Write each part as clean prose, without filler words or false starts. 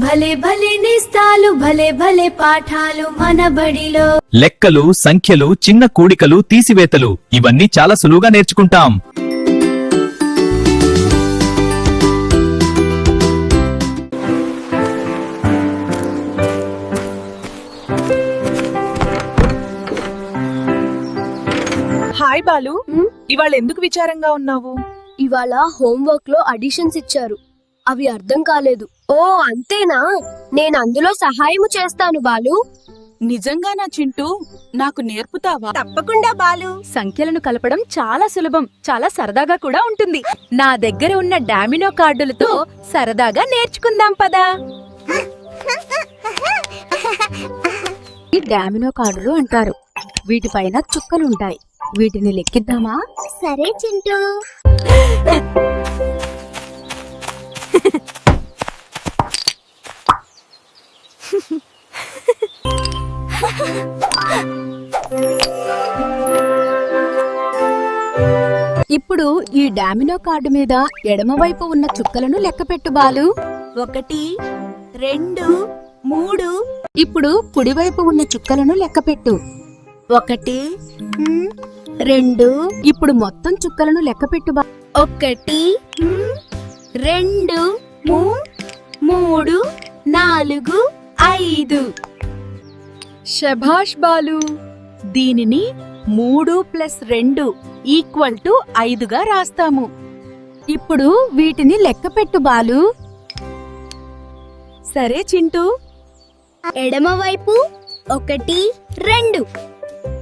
భలే భలే నిస్తాలు భలే భలే పాఠాలు మన బడిలో. లెక్కలు, సంఖ్యలు, చిన్న కూడికలు, తీసివేతలు ఇవన్నీ చాలా సులువుగా నేర్చుకుంటాం. హాయ్ బాలు, ఇవాళ ఎందుకు విచారంగా ఉన్నావు? ఇవాళ హోంవర్క్ లో అడిషన్స్ ఇచ్చారు, అవి అర్థం కాలేదు. ఓ అంతేనా, నేను అందులో సహాయము చేస్తాను బాలు. నిజంగానా చింటూ? నాకు నేర్పుతావా? తప్పకుండా బాలు. సంఖ్యలను కలపడం చాలా సులభం, చాలా సరదాగా కూడా ఉంటుంది. నా దగ్గర ఉన్న డామినో కార్డులతో సరదాగా నేర్చుకుందాం పదా. ఈ డామినో కార్డులు అంటారు. వీటిపైన చుక్కలుంటాయి. వీటిని లెక్కిద్దామా? సరే చింటూ. ఇప్పుడు ఈ డామినో కార్డు మీద ఎడమవైపు ఉన్న చుక్కలను లెక్కపెట్టు బాలు. 1 2 3. ఇప్పుడు కుడివైపు ఉన్న చుక్కలను లెక్కపెట్టు. 1 2. ఇప్పుడు మొత్తం చుక్కలను లెక్కపెట్టు బాలు. 1 2 3 4 5. శభాష్ బాలు. దీనిని 3 + 2 = 5గా రాస్తాము. ఇప్పుడు వీటిని లెక్కపెట్టు బాలు. సరే చింటూ. ఎడమవైపు 1 2,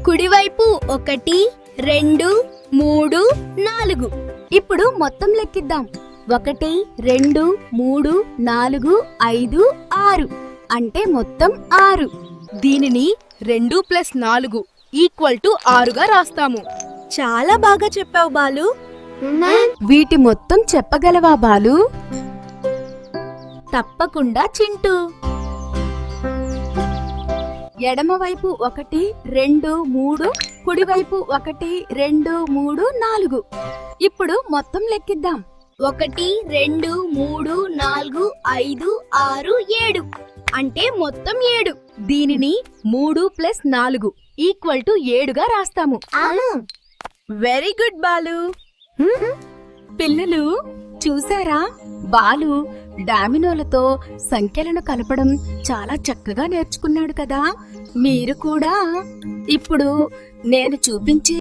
కుడివైపు 1 2 3 4. ఇప్పుడు మొత్తం లెక్కిద్దాం. 1 2 3 4 5 6 అంటే మొత్తం 6. దీనిని 2 + 4 = 6గా రాస్తాము. చాలా బాగా చెప్పావు బాలు. వీటి మొత్తం చెప్పగలవా బాలు? తప్పకుండా చింటూ. ఎడమవైపు 1 2 3, కుడివైపు 1 2 3 4. ఇప్పుడు మొత్తం లెక్కిద్దాం. 1 2 3 4 5 6 7 అంటే మొత్తం 7. దీనిని 3 + 4 = 7గా రాస్తాము. Very good Balu. పిల్లలు చూసారా, బాలు డామినోలతో సంఖ్యలను కలపడం చాలా చక్కగా నేర్చుకున్నాడు కదా. మీరు కూడా ఇప్పుడు నేను చూపించే